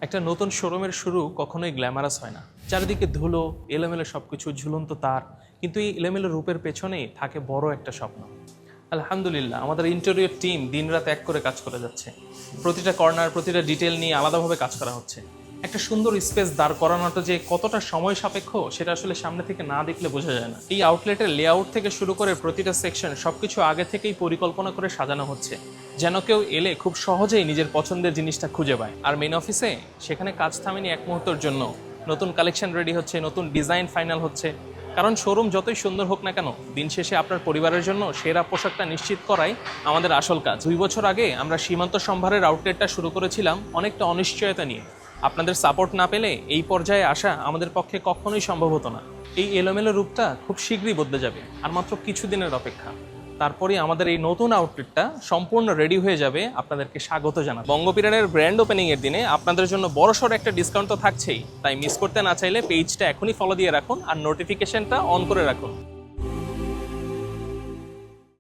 একটা নতুন শোরুমের শুরু কখনোই গ্ল্যামারাস হয় না। চারিদিকে ধুলো, এলোমেলো সবকিছু, ঝুলন্ত তার, কিন্তু এই এলোমেলো রূপের পেছনেই থাকে বড় একটা স্বপ্ন। আলহামদুলিল্লাহ, আমাদের ইন্টেরিয়র টিম দিনরাত এক করে কাজ করে যাচ্ছে। প্রতিটা কর্নার, প্রতিটা ডিটেল নিয়ে আলাদাভাবে কাজ করা হচ্ছে। একটা সুন্দর স্পেস দাঁড় করানোটা যে কতটা সময় সাপেক্ষ সেটা আসলে সামনে থেকে না দেখলে বোঝা যায় না। এই আউটলেটের লেআউট থেকে শুরু করে প্রতিটা সেকশন সবকিছু আগে থেকেই পরিকল্পনা করে সাজানো হচ্ছে, যেন কেউ এলে খুব সহজেই নিজের পছন্দের জিনিসটা খুঁজে পায়। আর মেইন অফিসে সেখানে কাজ থামেনি এক মুহূর্তের জন্য। নতুন কালেকশন রেডি হচ্ছে, নতুন ডিজাইন ফাইনাল হচ্ছে। কারণ শোরুম যতই সুন্দর হোক না কেন, দিন শেষে আপনার পরিবারের জন্য সেরা পোশাকটা নিশ্চিত করাই আমাদের আসল কাজ। 2 বছর আগে আমরা সীমান্ত সম্ভারের আউটলেটটা শুরু করেছিলাম অনেকটা অনিশ্চয়তা নিয়ে। আপনাদের সাপোর্ট না পেলে এই পর্যায়ে আসা আমাদের পক্ষে কখনোই সম্ভব হতো না। এই এলোমেলো রূপটা খুব শীঘ্রই বদলে যাবে, আর মাত্র কিছুদিনের অপেক্ষা। তারপরে আমাদের এই নতুন আউটলেটটা সম্পূর্ণ রেডি হয়ে যাবে আপনাদেরকে স্বাগত জানাতে। বঙ্গপিরানের গ্র্যান্ড ওপেনিং এর দিনে আপনাদের জন্য বড়সড় একটা ডিসকাউন্ট তো থাকছেই, তাই মিস করতে না চাইলে পেজটা এখনই ফলো দিয়ে রাখুন আর নোটিফিকেশনটা অন করে রাখুন।